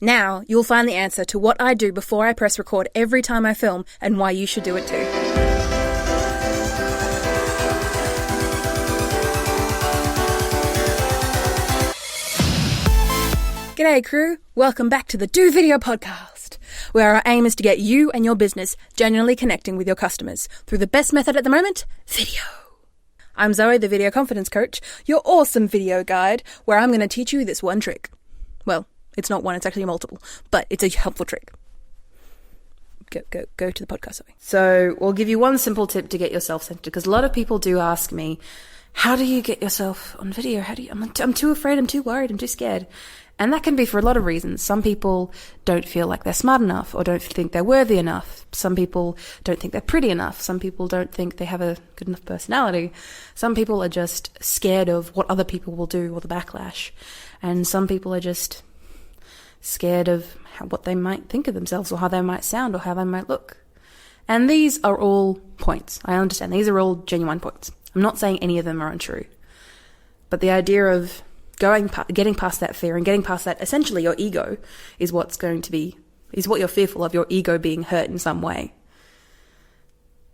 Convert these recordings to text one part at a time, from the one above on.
Now you'll find the answer to what I do before I press record every time I film and why you should do it too. G'day crew, welcome back to the Do Video Podcast, where our aim is to get you and your business genuinely connecting with your customers through the best method at the moment, video. I'm Zoe, the Video Confidence Coach, your awesome video guide, where I'm going to teach you this one trick. Well, it's not one, it's actually multiple, but it's a helpful trick. Go to the podcast, Zoe. So we'll give you one simple tip to get yourself centered, because a lot of people do ask me, how do you get yourself on video? I'm too afraid, I'm too worried, I'm too scared. And that can be for a lot of reasons. Some people don't feel like they're smart enough or don't think they're worthy enough. Some people don't think they're pretty enough. Some people don't think they have a good enough personality. Some people are just scared of what other people will do or the backlash. And some people are just scared of what they might think of themselves or how they might sound or how they might look. And these are all points. I understand. These are all genuine points. I'm not saying any of them are untrue. But the idea of getting past that fear and getting past that, essentially your ego is what you're fearful of, your ego being hurt in some way.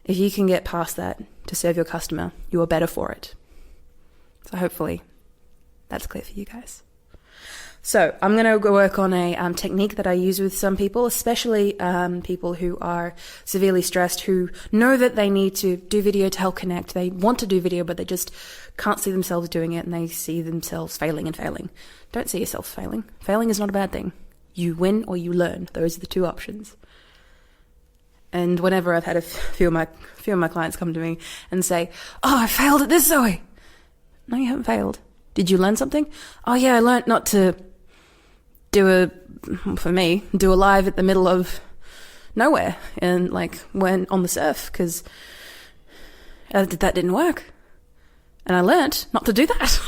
If you can get past that to serve your customer, you are better for it. So hopefully that's clear for you guys. So I'm going to go work on a technique that I use with some people, especially people who are severely stressed, who know that they need to do video to help connect. They want to do video, but they just can't see themselves doing it, and they see themselves failing and failing. Don't see yourself failing. Failing is not a bad thing. You win or you learn. Those are the two options. And whenever I've had a few of my clients come to me and say, "Oh, I failed at this, Zoe." No, you haven't failed. Did you learn something? Oh yeah, I learned not to do a live at the middle of nowhere and when on the surf, because that didn't work. And I learnt not to do that.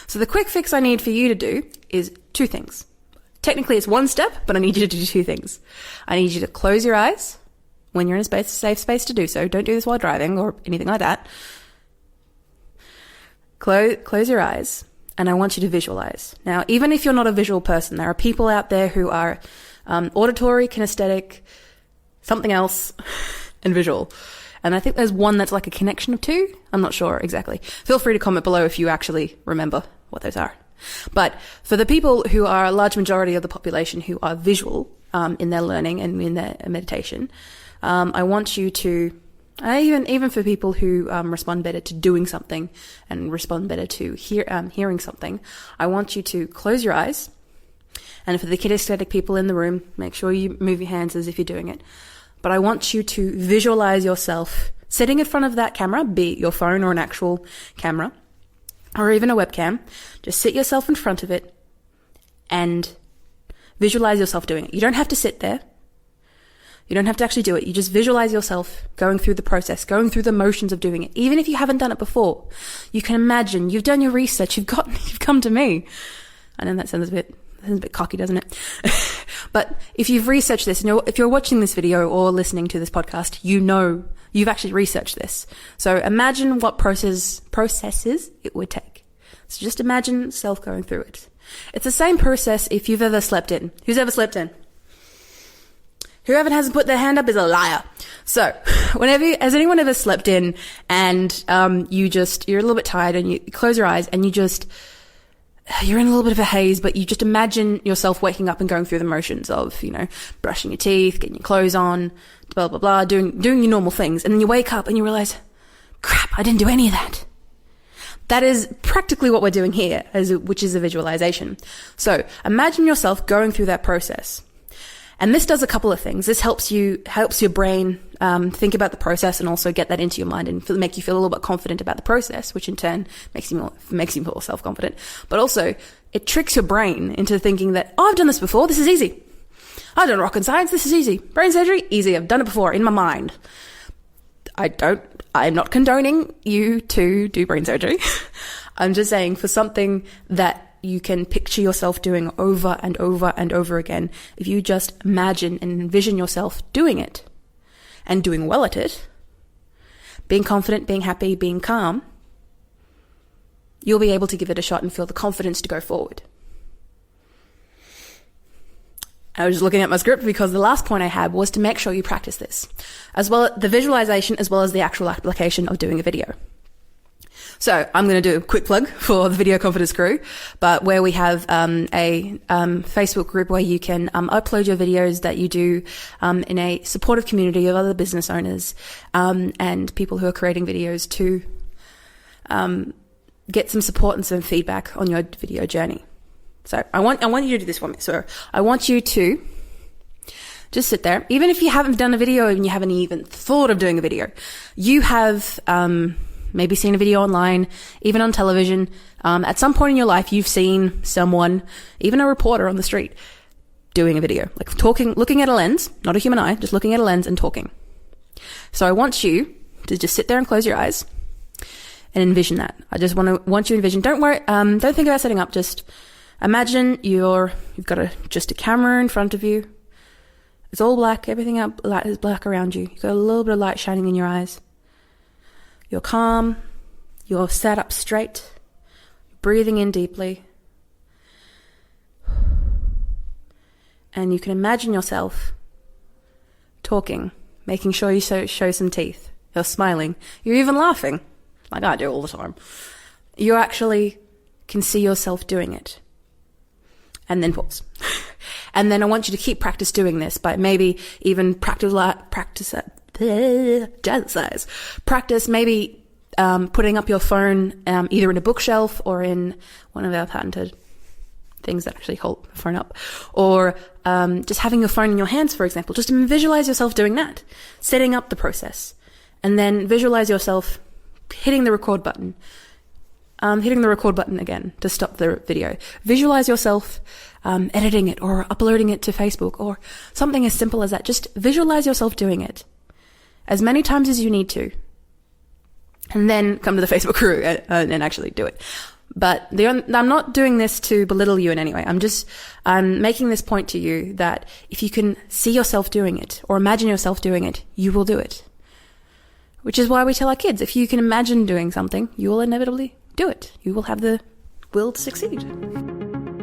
So the quick fix I need for you to do is two things. Technically it's one step, but I need you to do two things. I need you to close your eyes when you're in a safe space to do so. Don't do this while driving or anything like that. Close your eyes. And I want you to visualize. Now, even if you're not a visual person, there are people out there who are auditory, kinesthetic, something else, and visual. And I think there's one that's like a connection of two. I'm not sure exactly. Feel free to comment below if you actually remember what those are. But for the people who are a large majority of the population who are visual in their learning and in their meditation, I want you to... even for people who respond better to doing something and respond better to hearing something, I want you to close your eyes. And for the kinesthetic people in the room, make sure you move your hands as if you're doing it. But I want you to visualize yourself sitting in front of that camera, be it your phone or an actual camera, or even a webcam. Just sit yourself in front of it and visualize yourself doing it. You don't have to sit there. You don't have to actually do it. You just visualize yourself going through the process, going through the motions of doing it. Even if you haven't done it before, you can imagine, you've done your research, you've come to me. I know that sounds a bit cocky, doesn't it? But if you've researched this, and if you're watching this video or listening to this podcast, you know you've actually researched this. So imagine what processes it would take. So just imagine yourself going through it. It's the same process if you've ever slept in. Who's ever slept in? Whoever hasn't put their hand up is a liar. So, has anyone ever slept in and you're a little bit tired and you close your eyes and you're in a little bit of a haze, but you just imagine yourself waking up and going through the motions of, brushing your teeth, getting your clothes on, blah, blah, blah, doing your normal things. And then you wake up and you realize, crap, I didn't do any of that. That is practically what we're doing here, which is a visualization. So imagine yourself going through that process. And this does a couple of things. This helps your brain think about the process and also get that into your mind and make you feel a little bit confident about the process, which in turn makes you more self-confident. But also, it tricks your brain into thinking that, oh, I've done this before, this is easy. I've done rocket science, this is easy. Brain surgery, easy, I've done it before in my mind. I'm not condoning you to do brain surgery. I'm just saying for something that you can picture yourself doing over and over and over again, if you just imagine and envision yourself doing it and doing well at it, being confident, being happy, being calm, you'll be able to give it a shot and feel the confidence to go forward. I was just looking at my script because the last point I had was to make sure you practice this, as well as the visualization, as well as the actual application of doing a video. So I'm going to do a quick plug for the Video Confidence Crew, but where we have a Facebook group where you can upload your videos that you do in a supportive community of other business owners and people who are creating videos to get some support and some feedback on your video journey. So I want you to do this for me. So I want you to just sit there, even if you haven't done a video and you haven't even thought of doing a video. You have maybe seen a video online, even on television. At some point in your life, you've seen someone, even a reporter on the street, doing a video, like talking, looking at a lens, not a human eye, just looking at a lens and talking. So I want you to just sit there and close your eyes and envision that. I just want you to envision. Don't worry. Don't think about setting up. Just imagine you've got just a camera in front of you. It's all black. Everything light is black around you. You've got a little bit of light shining in your eyes. You're calm. You're sat up straight. Breathing in deeply. And you can imagine yourself talking, making sure you show some teeth. You're smiling. You're even laughing, like I do all the time. You actually can see yourself doing it. And then pause. And then I want you to keep practice doing this, but maybe even practice maybe putting up your phone either in a bookshelf or in one of our patented things that actually hold the phone up, or just having your phone in your hands, for example. Just visualize yourself doing that, setting up the process, and then visualize yourself hitting the record button again to stop the video. Visualize yourself editing it or uploading it to Facebook or something as simple as that. Just visualize yourself doing it as many times as you need to, and then come to the Facebook crew and actually do it. But I'm not doing this to belittle you in any way. I'm making this point to you that if you can see yourself doing it or imagine yourself doing it, you will do it. Which is why we tell our kids, if you can imagine doing something, you will inevitably do it. You will have the will to succeed.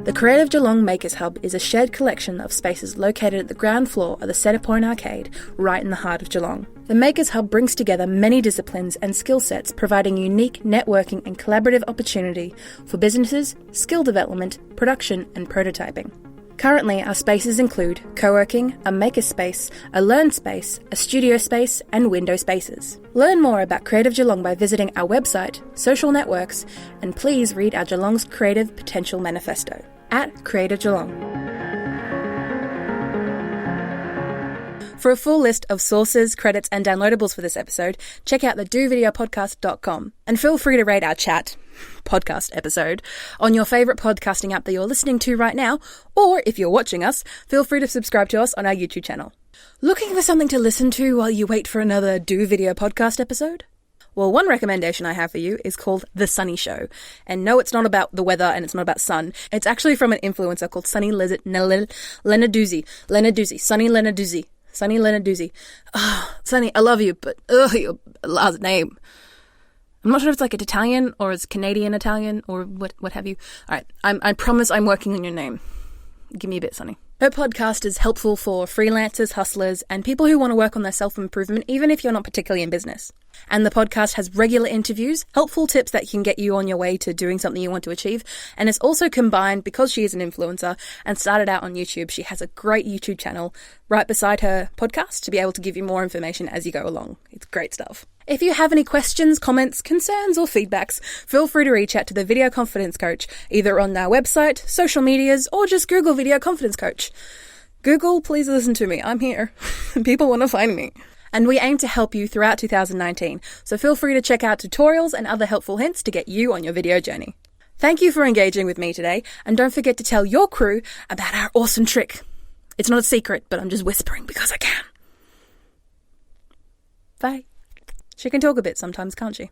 The Creative Geelong Makers Hub is a shared collection of spaces located at the ground floor of the Centrepoint Arcade, right in the heart of Geelong. The Makers Hub brings together many disciplines and skill sets, providing unique networking and collaborative opportunity for businesses, skill development, production and prototyping. Currently, our spaces include co-working, a maker space, a learn space, a studio space, and window spaces. Learn more about Creative Geelong by visiting our website, social networks, and please read our Geelong's Creative Potential Manifesto at Creative Geelong. For a full list of sources, credits, and downloadables for this episode, check out the dovideopodcast.com. And feel free to rate our chat podcast episode on your favourite podcasting app that you're listening to right now, or if you're watching us, feel free to subscribe to us on our YouTube channel. Looking for something to listen to while you wait for another Do Video podcast episode? Well, one recommendation I have for you is called The Sunny Show. And no, it's not about the weather and it's not about sun. It's actually from an influencer called Sunny Lenarduzzi. Sunny Lenarduzzi. Oh, Sunny, I love you, but your last name. I'm not sure if it's like Italian or it's Canadian Italian or what have you. All right, I promise I'm working on your name. Give me a bit, Sunny. Her podcast is helpful for freelancers, hustlers, and people who want to work on their self-improvement, even if you're not particularly in business. And the podcast has regular interviews, helpful tips that can get you on your way to doing something you want to achieve. And it's also combined, because she is an influencer and started out on YouTube, she has a great YouTube channel right beside her podcast to be able to give you more information as you go along. It's great stuff. If you have any questions, comments, concerns, or feedbacks, feel free to reach out to the Video Confidence Coach, either on our website, social medias, or just Google Video Confidence Coach. Google, please listen to me. I'm here. People want to find me. And we aim to help you throughout 2019, so feel free to check out tutorials and other helpful hints to get you on your video journey. Thank you for engaging with me today, and don't forget to tell your crew about our awesome trick. It's not a secret, but I'm just whispering because I can. Bye. She can talk a bit sometimes, can't she?